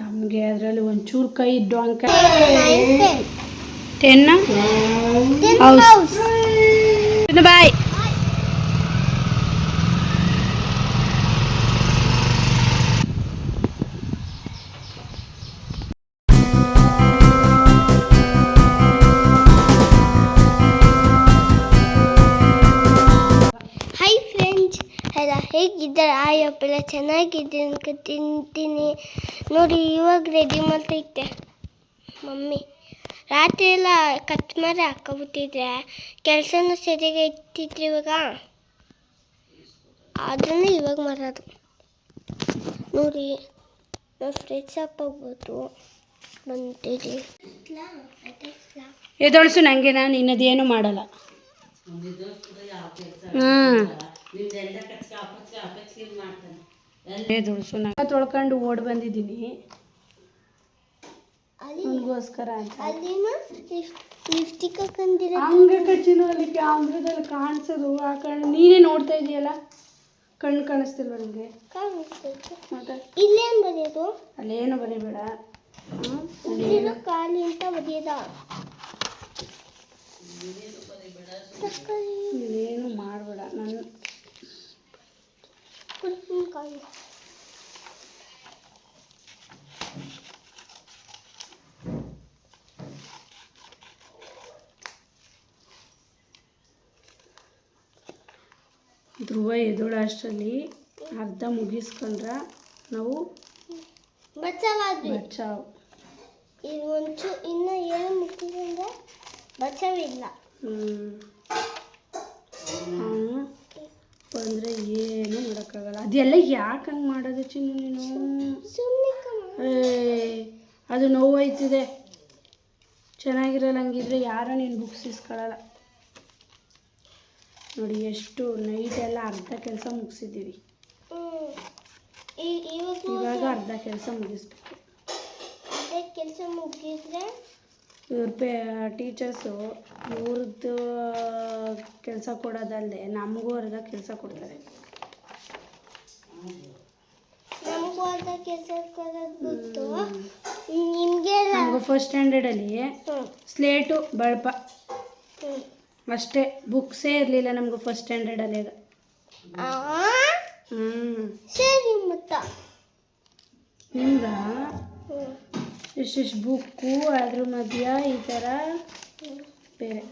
ನಮಗೆ ಅದರಲ್ಲಿ ಒಂಚೂರು ಕೈ ಡೊಂಕ 10 ಹೌಸ್ ಬಾಯ್. ಹೇಗಿದ್ದಾರೆ ಆಯಪ್ಪೆಲ್ಲ ಚೆನ್ನಾಗಿದ್ದೀನಿ ಅಂತ ತಿಂತೀನಿ ನೋಡಿ. ಇವಾಗ ರೆಡಿ ಮಾಡ್ತೈತೆ ಮಮ್ಮಿ. ರಾತ್ರಿ ಎಲ್ಲ ಕಟ್ ಮಾಡಿ ಹಾಕೋಬಿಟ್ಟಿದ್ರೆ ಕೆಲಸನೂ ಸರಿಯಾಗಿ ಇಟ್ಟಿದ್ರು. ಇವಾಗ ಅದನ್ನು ಇವಾಗ ಮಾಡೋದು ನೋಡಿ. ನಾವು ಫ್ರೆಶ್ ಅಪ್ ಆಗ್ಬೋದು ಬಂದಿದ್ದೀವಿ. ಎದೊಳಸು ನನಗೆ ನಾನು ಇನ್ನದೇನು ಮಾಡಲ್ಲ. ತೊಳ್ಕೊಂಡು ಓಡಿ ಬಂದಿದ್ದೀನಿ ಅವನಿಗೋಸ್ಕರ ಅಂತ. ಲಿಪ್ಸ್ಟಿಕ್ ಹಾಕೊಂಡಿರ ಹಂಗೆ ಕಚ್ಚಿನ ಅಲ್ಲಿ ಕ್ಯಾಮ್ರದಲ್ಲಿ ಕಾಣಿಸೋದು. ಆ ಕಣ್ಣು ನೀನೇ ನೋಡ್ತಾ ಇದೆಯಲ್ಲ, ಕಣ್ಣು ಕಾಣಿಸ್ತಿಲ್ವ ನನಗೆ? ಮತ್ತೆ ಇಲ್ಲೇನು ಬರೆಯೋದು? ಅಲ್ಲೇನು ಬರೀಬೇಡ, ಖಾಲಿ ಅಂತ ಬರೆಯೋದ. ಏನು ಮಾಡಬೇಡ. ನಾನು ಧ್ರುವ ಎದೋಳ ಅಷ್ಟರಲ್ಲಿ ಅರ್ಧ ಮುಗಿಸ್ಕೊಂಡ್ರೆ ನಾವು ಬಚಾವ್. ಇದು ಒಂಚೂರು ಇನ್ನು ಏನು ಮುಗಿದ್ರೆ ಬಚಾವಿಲ್ಲ. ಬಂದರೆ ಏನು ಮಾಡೋಕ್ಕಾಗಲ್ಲ. ಅದೆಲ್ಲ ಯಾಕೆ ಹಂಗೆ ಮಾಡೋದು ಚಿನ್ನು ನೀನು? ಅದು ನೋವಾಯ್ತಿದೆ, ಚೆನ್ನಾಗಿರಲ್ಲ. ಹಂಗಿದ್ರೆ ಯಾರೋ ನೀನು ಬುಕ್ಸ್ ಇಸ್ಕೊಳ್ಳಲ್ಲ ನೋಡಿ. ಎಷ್ಟು ನೈಟೆಲ್ಲ ಅರ್ಧ ಕೆಲಸ ಮುಗಿಸಿದ್ದೀವಿ, ಇವಾಗ ಅರ್ಧ ಕೆಲಸ ಮುಗಿಸ್ಬೇಕು. ಕೆಲಸ ಮುಗಿದ್ರೆ ಇವ್ರ ಟೀಚರ್ಸು ಇವ್ರದ್ದು ಕೆಲಸ ಕೊಡೋದಲ್ಲದೆ ನಮಗೂ ಅರ್ಧ ಕೆಲಸ ಕೊಡ್ತಾರೆ. ನಮಗೂ ಅರ್ಧ ಕೆಲಸ ಕೊಡೋದು. ನಮಗೂ ಫಸ್ಟ್ ಸ್ಟ್ಯಾಂಡರ್ಡಲ್ಲಿ ಸ್ಲೇಟು ಬಳಪ ಅಷ್ಟೇ, ಬುಕ್ಸೇ ಇರಲಿಲ್ಲ ನಮಗೂ ಫಸ್ಟ್ ಸ್ಟ್ಯಾಂಡರ್ಡಲ್ಲಿ. ಸರಿ ಮತ್ತ ನಿಮ್ಗ ಎಷ್ಟೆಷ್ಟು ಬುಕ್ಕು, ಅದ್ರ ಮಧ್ಯ ಈ ಥರ ಬೇರೆ.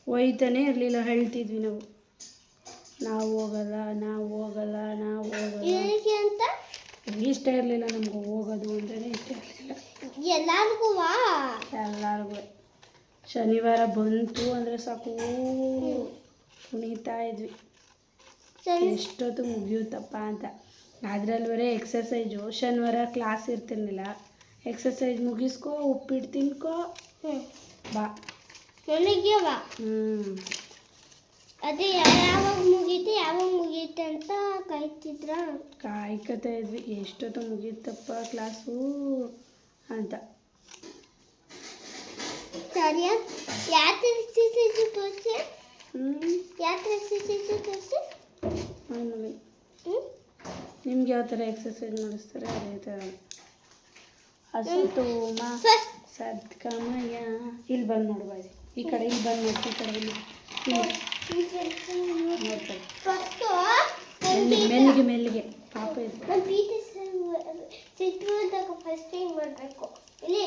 ಒಯ್ತಾನೆ ಇರಲಿಲ್ಲ, ಹೇಳ್ತಿದ್ವಿ ನಾವು ಹೋಗಲ್ಲ ಅಂತ. ಇಷ್ಟ ಇರಲಿಲ್ಲ ನಮ್ಗೆ ಹೋಗೋದು ಅಂತಲೇ ಇಷ್ಟ ಇರಲಿಲ್ಲ ಎಲ್ಲರಿಗೂ. ಶನಿವಾರ ಬಂತು ಅಂದರೆ ಸಾಕು ಕುಣಿತಾ ಇದ್ವಿ, ಎಷ್ಟೊತ್ತು ಮುಗಿಯುತ್ತಪ್ಪ ಅಂತ. ಅದರಲ್ವರೆ ಎಕ್ಸಸೈಜು. ಶನಿವಾರ ಕ್ಲಾಸ್ ಇರ್ತಿರ್ಲಿಲ್ಲ, ಎಕ್ಸಸೈಜ್ ಮುಗಿಸ್ಕೊ, ಉಪ್ಪಿಟ್ಟು ತಿನ್ಕೋ, ಬಾ ನನಗೆ ಬಾ. ಅದೇ ಯಾವಾಗ ಮುಗೀತೆ ಅಂತ ಕಾಯ್ಕೊತಾ ಇದ್ವಿ, ಎಷ್ಟೊತ್ತು ಮುಗಿಯುತ್ತಪ್ಪ ಕ್ಲಾಸು ಅಂತ. ಸರಿಯ ಯಾತ್ರೆ ಎಕ್ಸಸೈಜು ತೋರಿಸಿ. ನಿಮ್ಗೆ ಯಾವ ಥರ ಎಕ್ಸಸೈಜ್ ಮಾಡಿಸ್ತಾರೆ ಅದೇ ಥರ. ಅಸತೋಮ ಸದ್ಗಮಯ. ಇಲ್ಲಿ ಬಂದು ನೋಡ್ಬಾರ್ದು, ಈ ಕಡೆ ಇಲ್ಲಿ ಬಂದು ನೋಡಿ, ಈ ಕಡೆ ಇಲ್ಲಿ ನೋಡ್ತಾರೆ. ಮೆಲ್ಲಿಗೆ ಪಾಪ ಇದೆ. ಫಸ್ಟ್ ಏನು ಮಾಡಬೇಕು ಇಲ್ಲಿ?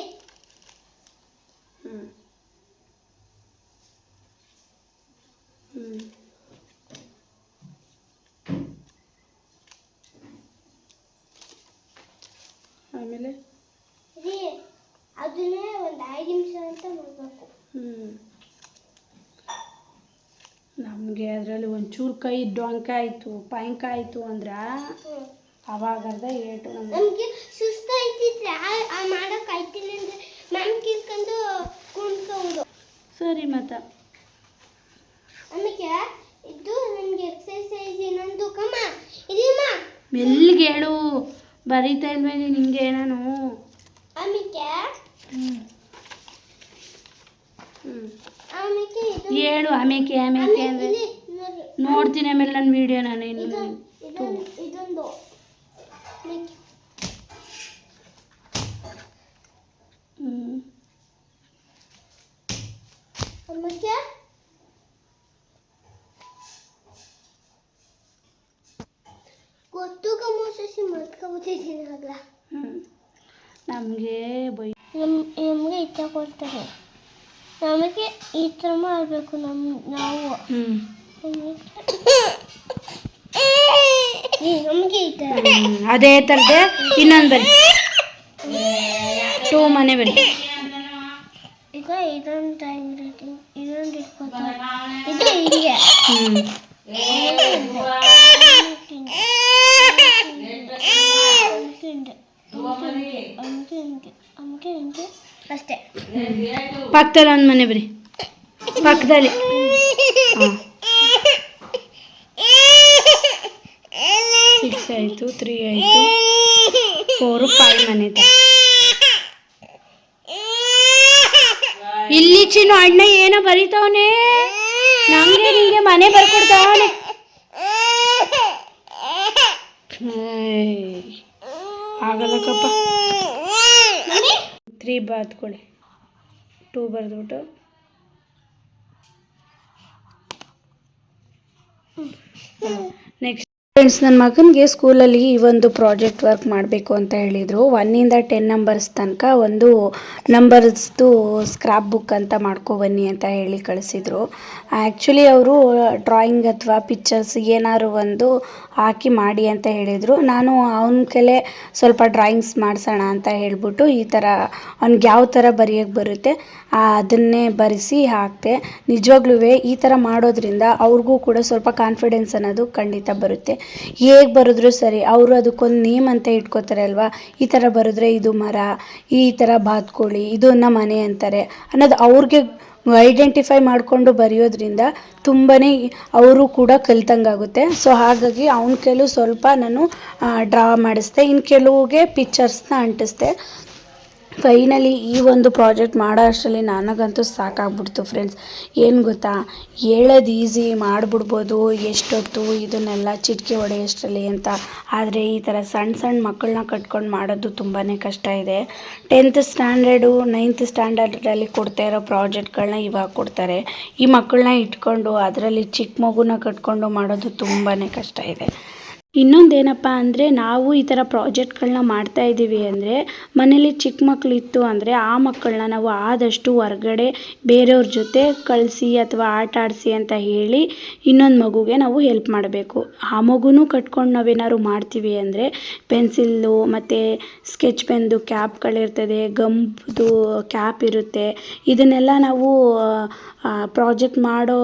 ಆಮೇಲೆ ಅದನ್ನೇ ಒಂದು 5 ನಿಮಿಷ ಅಂತ ಮಾಡಬೇಕು. ನಮಗೆ ಅದರಲ್ಲಿ ಒಂಚೂರು ಕೈ ಡೊಂಕ ಆಯಿತು, ಪಾಯಿಂಕ ಆಯಿತು ಅಂದ್ರೆ ಅವಾಗರ್ಧ ಏಟು. ನಮಗೆ ಸುಸ್ತಾಯ್ತಿದ್ರೆ ಮಾಡೋಕ್ಕಾಯ್ತಿಲ್ಲ ಅಂದರೆ ಮ್ಯಾಮ್ ಕಿರ್ಕೊಂಡು ಕುಣ್ಕೋದು. ಸರಿ ಮತ್ತೆ ಆಮೇಲೆ ಇದು ನನಗೆ ಎಕ್ಸಸೈಜ್ ಇನ್ನೊಂದು ಕಮ್ಮ ಇಲ್ಲಿಮ್ಮ ಮೆಲ್ಲಿಗೆ ಹೇಳು, ಬರೀತಾ ಇಲ್ವೇ ನೀನು ಹಿಂಗೆ? ನಾನು ಆಮೇಲೆ ಆಮೇಲೆ ಇದು ಹೇಳು ಆಮೇಕೆ ಆಮೇಕೆ ಅಂದರೆ ಇಲ್ಲಿ ನೋಡಿ, ನೋಡ್ತೀನಿ ಆಮೇಲೆ ನನ್ನ ವಿಡಿಯೋ ನಾನು ಇನ್ನು ಇದೊಂದು ಆಮೇಲೆ ಆಮೇಲೆ ಗೊತ್ತು ಕಮೋಸಿ ಮರ್ತ್ಕೊಬಿಟ್ಟಿದ್ದೀನಿ ಆಗಲ. ನಮಗೆ ಬೈ ನಮಗೆ ಇಷ್ಟ ಕೊಡ್ತಾರೆ, ನಮಗೆ ಈ ಥರ ಮಾಡಬೇಕು ನಾವು ನಮಗೆ ಈ ಥರ ಅದೇ ಥರದ್ದೇ ಇನ್ನೊಂದು ಬರಿ 2 ಮನೆ ಬರಿ. ಈಗ ಇದೊಂದು ಟೈಮ್ ರೇಟಿಂಗ್ ಇದೊಂದು ಇಟ್ಕೊತಾರೆ, ಇದು ಹಿಂಗೆ ಅಷ್ಟೇ. ಪಕ್ಕದಲ್ಲಿ ಒಂದು ಮನೆ ಬರಿ, ಪಕ್ಕದಲ್ಲಿ 6 ಆಯಿತು, 3 ಆಯಿತು, 4 5 ಮನೆ ತರ. ಇಲ್ಲಿ ಚಿನ್ನು ಅಣ್ಣ ಏನೋ ಬರೀತಾವನೆ, ನಂಗೆ ನಿಂಗೆ ಮನೆ ಬರ್ಕೊಡ್ತಾವನೆ. ಆಗಲ್ಲಕ್ಕಪ್ಪ. 3 ಬಾತ್ಕೊಳ್ಳಿ, 2 ಬರೆದ್ಬಿಟ್ಟು ನೆಕ್ಸ್ಟ್. ಫ್ರೆಂಡ್ಸ್, ನನ್ನ ಮಗನಿಗೆ ಸ್ಕೂಲಲ್ಲಿ ಈ ಒಂದು ಪ್ರಾಜೆಕ್ಟ್ ವರ್ಕ್ ಮಾಡಬೇಕು ಅಂತ ಹೇಳಿದರು. 1 ಇಂದ 10 ನಂಬರ್ಸ್ ತನಕ ಒಂದು ನಂಬರ್ಸ್ದು ಸ್ಕ್ರಾಪ್ ಬುಕ್ ಅಂತ ಮಾಡ್ಕೊಬನ್ನಿ ಅಂತ ಹೇಳಿ ಕಳಿಸಿದರು. ಆ್ಯಕ್ಚುಲಿ ಅವರು ಡ್ರಾಯಿಂಗ್ ಅಥವಾ ಪಿಕ್ಚರ್ಸ್ ಏನಾದ್ರು ಒಂದು ಹಾಕಿ ಮಾಡಿ ಅಂತ ಹೇಳಿದರು. ನಾನು ಅವನ ಕೈಲೇ ಸ್ವಲ್ಪ ಡ್ರಾಯಿಂಗ್ಸ್ ಮಾಡಿಸೋಣ ಅಂತ ಹೇಳ್ಬಿಟ್ಟು ಈ ಥರ ಅವ್ನಿಗೆ ಯಾವ ಥರ ಬರೆಯೋಕ್ಕೆ ಬರುತ್ತೆ ಅದನ್ನೇ ಬರೆಸಿ ಹಾಕಿದೆ. ನಿಜವಾಗ್ಲೂ ಈ ಥರ ಮಾಡೋದ್ರಿಂದ ಅವ್ರಿಗೂ ಕೂಡ ಸ್ವಲ್ಪ ಕಾನ್ಫಿಡೆನ್ಸ್ ಅನ್ನೋದು ಖಂಡಿತ ಬರುತ್ತೆ. ಹೇಗೆ ಬರೆದ್ರು ಸರಿ, ಅವರು ಅದಕ್ಕೊಂದು ನೇಮ್ ಅಂತ ಇಟ್ಕೋತಾರೆ ಅಲ್ವಾ. ಈ ಥರ ಬರೆದ್ರೆ ಇದು ಮರ, ಈ ಥರ ಬಾತ್ಕೋಳಿ, ಇದನ್ನ ಮನೆ ಅಂತಾರೆ ಅನ್ನೋದು ಅವ್ರಿಗೆ ಐಡೆಂಟಿಫೈ ಮಾಡಿಕೊಂಡು ಬರೆಯೋದ್ರಿಂದ ತುಂಬಾ ಅವರು ಕೂಡ ಕಲಿತಂಗಾಗುತ್ತೆ. ಸೊ ಹಾಗಾಗಿ ಅವನ ಕೈಲೂ ಸ್ವಲ್ಪ ನಾನು ಡ್ರಾ ಮಾಡಿಸ್ದೆ, ಇನ್ನು ಕೆಲವಿಗೆ ಪಿಕ್ಚರ್ಸ್ನ ಅಂಟಿಸ್ದೆ. ಫೈನಲಿ ಈ ಒಂದು ಪ್ರಾಜೆಕ್ಟ್ ಮಾಡೋ ಅಷ್ಟರಲ್ಲಿ ನನಗಂತೂ ಸಾಕಾಗ್ಬಿಡ್ತು ಫ್ರೆಂಡ್ಸ್. ಏನು ಗೊತ್ತಾ, ಹೇಳೋದು ಈಸಿ, ಮಾಡಿಬಿಡ್ಬೋದು ಎಷ್ಟೊತ್ತು ಇದನ್ನೆಲ್ಲ ಚಿಟಿಕೆ ಹೊಡೆಯೋಷ್ಟರಲ್ಲಿ ಅಂತ. ಆದರೆ ಈ ಥರ ಸಣ್ಣ ಸಣ್ಣ ಮಕ್ಕಳನ್ನ ಕಟ್ಕೊಂಡು ಮಾಡೋದು ತುಂಬಾ ಕಷ್ಟ ಇದೆ. 10th ಸ್ಟ್ಯಾಂಡರ್ಡು 9th ಸ್ಟ್ಯಾಂಡರ್ಡಲ್ಲಿ ಕೊಡ್ತಾ ಇರೋ ಪ್ರಾಜೆಕ್ಟ್ಗಳನ್ನ ಇವಾಗ ಕೊಡ್ತಾರೆ. ಈ ಮಕ್ಕಳನ್ನ ಇಟ್ಕೊಂಡು ಅದರಲ್ಲಿ ಚಿಕ್ಕ ಮಗುನ ಕಟ್ಕೊಂಡು ಮಾಡೋದು ತುಂಬಾ ಕಷ್ಟ ಇದೆ. ಇನ್ನೊಂದೇನಪ್ಪ ಅಂದರೆ, ನಾವು ಈ ಥರ ಪ್ರಾಜೆಕ್ಟ್ಗಳನ್ನ ಮಾಡ್ತಾಯಿದ್ದೀವಿ ಅಂದರೆ ಮನೇಲಿ ಚಿಕ್ಕ ಮಕ್ಕಳಿತ್ತು ಅಂದರೆ ಆ ಮಕ್ಕಳನ್ನ ನಾವು ಆದಷ್ಟು ಹೊರ್ಗಡೆ ಬೇರೆಯವ್ರ ಜೊತೆ ಕಳಿಸಿ ಅಥವಾ ಆಟ ಆಡಿಸಿ ಅಂತ ಹೇಳಿ ಇನ್ನೊಂದು ಮಗುಗೆ ನಾವು ಹೆಲ್ಪ್ ಮಾಡಬೇಕು. ಆ ಮಗುನೂ ಕಟ್ಕೊಂಡು ನಾವೇನಾದ್ರು ಮಾಡ್ತೀವಿ ಅಂದರೆ ಪೆನ್ಸಿಲ್ಲು ಮತ್ತು ಸ್ಕೆಚ್ ಪೆನ್ದು ಕ್ಯಾಪ್ಗಳಿರ್ತದೆ, ಗಮ್ದು ಕ್ಯಾಪ್ ಇರುತ್ತೆ. ಇದನ್ನೆಲ್ಲ ನಾವು ಪ್ರಾಜೆಕ್ಟ್ ಮಾಡೋ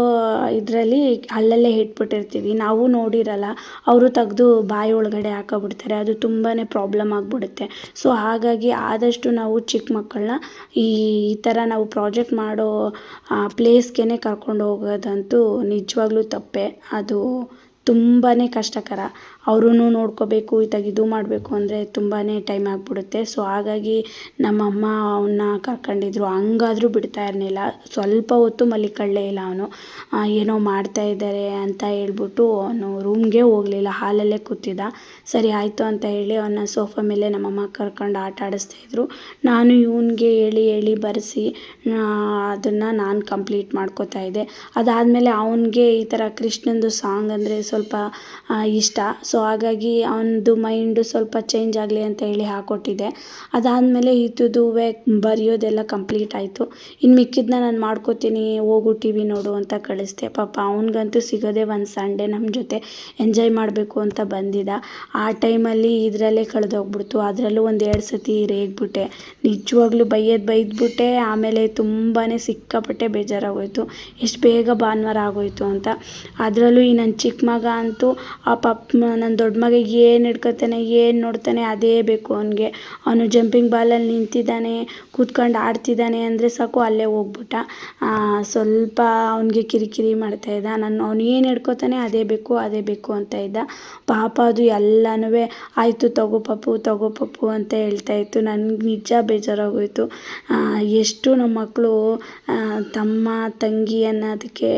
ಇದರಲ್ಲಿ ಅಲ್ಲಲ್ಲೇ ಇಟ್ಬಿಟ್ಟಿರ್ತೀವಿ, ನಾವು ನೋಡಿರಲ್ಲ. ಅವರು ತೆಗೆದು ಬಾಯಿ ಒಳಗಡೆ ಹಾಕೋಬಿಡ್ತಾರೆ, ಅದು ತುಂಬಾ ಪ್ರಾಬ್ಲಮ್ ಆಗಿಬಿಡುತ್ತೆ. ಸೊ ಹಾಗಾಗಿ ಆದಷ್ಟು ನಾವು ಚಿಕ್ಕ ಮಕ್ಕಳನ್ನ ಈ ಥರ ನಾವು ಪ್ರಾಜೆಕ್ಟ್ ಮಾಡೋ ಪ್ಲೇಸ್ಗೆ ಕರ್ಕೊಂಡು ಹೋಗೋದಂತೂ ನಿಜವಾಗ್ಲೂ ತಪ್ಪೆ. ಅದು ತುಂಬಾ ಕಷ್ಟಕರ. ಅವರೂ ನೋಡ್ಕೋಬೇಕು, ಇದು ಮಾಡಬೇಕು ಅಂದರೆ ತುಂಬಾ ಟೈಮ್ ಆಗಿಬಿಡುತ್ತೆ. ಸೊ ಹಾಗಾಗಿ ನಮ್ಮಮ್ಮ ಅವನ್ನ ಕರ್ಕೊಂಡಿದ್ರು, ಹಂಗಾದ್ರೂ ಬಿಡ್ತಾ ಇರಲಿಲ್ಲ. ಸ್ವಲ್ಪ ಹೊತ್ತು ಮಲಿಕೊಳ್ಳೇ ಇಲ್ಲ ಅವನು. ಏನೋ ಮಾಡ್ತಾ ಇದ್ದಾರೆ ಅಂತ ಹೇಳ್ಬಿಟ್ಟು ಅವನು ರೂಮ್ಗೆ ಹೋಗಲಿಲ್ಲ, ಹಾಲಲ್ಲೇ ಕೂತಿದ್ದ. ಸರಿ ಆಯಿತು ಅಂತ ಹೇಳಿ ಅವನ್ನ ಸೋಫಾ ಮೇಲೆ ನಮ್ಮಮ್ಮ ಕರ್ಕೊಂಡು ಆಟ ಆಡಿಸ್ತಾಯಿದ್ರು. ನಾನು ಇವನಿಗೆ ಹೇಳಿ ಬರೆಸಿ ಅದನ್ನು ನಾನು ಕಂಪ್ಲೀಟ್ ಮಾಡ್ಕೋತಾ ಇದ್ದೆ. ಅದಾದಮೇಲೆ ಅವನಿಗೆ ಈ ಥರ ಕೃಷ್ಣಂದು ಸಾಂಗ್ ಅಂದರೆ ಸ್ವಲ್ಪ ಇಷ್ಟ. ಸೊ ಹಾಗಾಗಿ ಅವನದು ಮೈಂಡು ಸ್ವಲ್ಪ ಚೇಂಜ್ ಆಗಲಿ ಅಂತ ಹೇಳಿ ಹಾಕ್ಕೊಟ್ಟಿದ್ದೆ. ಅದಾದಮೇಲೆ ಇದ್ದು ಬರೆಯೋದೆಲ್ಲ ಕಂಪ್ಲೀಟ್ ಆಯಿತು. ಇನ್ನು ಮಿಕ್ಕಿದ್ದನ್ನ ನಾನು ಮಾಡ್ಕೋತೀನಿ, ಹೋಗು ಟಿ ವಿ ನೋಡು ಅಂತ ಕಳಿಸ್ದೆ. ಪಾಪ ಅವನಿಗಂತೂ ಸಿಗೋದೇ ಒಂದು ಸಂಡೇ ನಮ್ಮ ಜೊತೆ ಎಂಜಾಯ್ ಮಾಡಬೇಕು ಅಂತ ಬಂದಿದ್ದ. ಆ ಟೈಮಲ್ಲಿ ಇದರಲ್ಲೇ ಕಳೆದೋಗ್ಬಿಡ್ತು. ಅದರಲ್ಲೂ 1-2 ಸತಿ ರೇಗ್ಬಿಟ್ಟೆ, ನಿಜವಾಗ್ಲೂ ಬೈದ್ಬಿಟ್ಟೆ. ಆಮೇಲೆ ತುಂಬಾ ಸಿಕ್ಕಾಪಟ್ಟೆ ಬೇಜಾರಾಗೋಯ್ತು, ಎಷ್ಟು ಬೇಗ ಭಾನುವಾರ ಆಗೋಯ್ತು ಅಂತ. ಅದರಲ್ಲೂ ಈ ನನ್ನ ಚಿಕ್ಕ ಮಗ ಅಂತೂ ಆ ನನ್ನ ದೊಡ್ಡ ಮಗ ಏನು ಹಿಡ್ಕೊತಾನೆ ಏನು ನೋಡ್ತಾನೆ ಅದೇ ಬೇಕು ಅವನಿಗೆ. ಅವನು ಜಂಪಿಂಗ್ ಬಾಲಲ್ಲಿ ನಿಂತಿದ್ದಾನೆ ಕೂತ್ಕೊಂಡು ಆಡ್ತಿದ್ದಾನೆ ಅಂದರೆ ಸಾಕು ಅಲ್ಲೇ ಹೋಗ್ಬಿಟ್ಟ. ಸ್ವಲ್ಪ ಅವನಿಗೆ ಕಿರಿಕಿರಿ ಮಾಡ್ತಾಯಿದ್ದ. ಅವನು ಏನು ಹಿಡ್ಕೊತಾನೆ ಅದೇ ಬೇಕು ಅಂತ ಇದ್ದ. ಪಾಪ ಅದು ಎಲ್ಲನೂ ಆಯಿತು ತಗೋ ಪಪ್ಪು ಅಂತ ಹೇಳ್ತಾಯಿತ್ತು. ನನಗೆ ನಿಜ ಬೇಜಾರಾಗೋಯಿತು. ಎಷ್ಟು ನಮ್ಮ ಮಕ್ಕಳು ತಮ್ಮ ತಂಗಿ ಅನ್ನೋದಕ್ಕೆ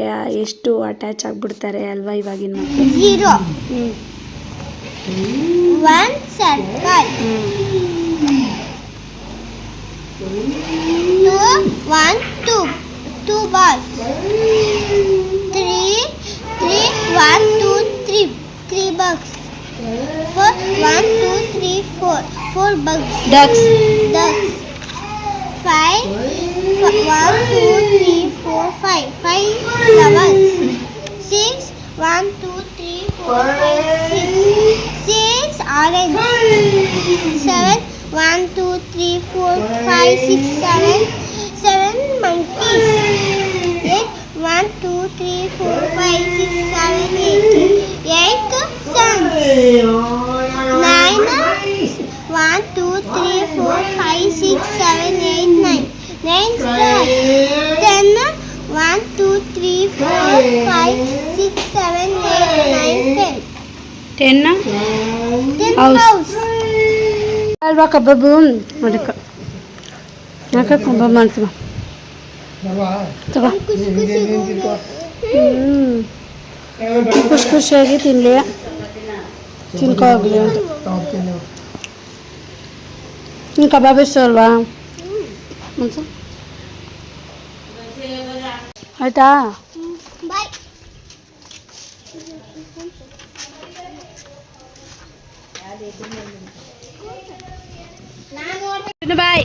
ಎಷ್ಟು ಅಟ್ಯಾಚ್ ಆಗಿಬಿಡ್ತಾರೆ ಅಲ್ವಾ ಇವಾಗಿನ ಮಕ್ಕಳು. 0 1 circle 2 balls 3 bugs 1 2 3 4 bugs Ducks. 5 1 2 3 4 5 flowers 6 1 2 3 4 5 6 orange 7 1 2 3 4 5 6 7 monkeys 8 1 2 3 4 5 6 7 8 suns 9 1 2 3 4 5 6 7 8 9 stars 10 1 2 3 4 5 6 7 8 9 10 house ಅಲ್ವಾ ಕಬಾಬು ಅದಕ್ಕೆ ಯಾಕೆ ಕಬಾಬ್ ಮಾಡ್ತೀವ ತಗೋ. ಖುಷಿಯಾಗಿ ತಿನ್ನಲಿ ತಿನ್ಕೋಗ್ಲಿ ಅಂತ. ನಿನ್ನ ಕಬಾಬ್ ಇಷ್ಟ ಅಲ್ವಾ ಆಯ್ತಾ? bye ಬಾಯ್.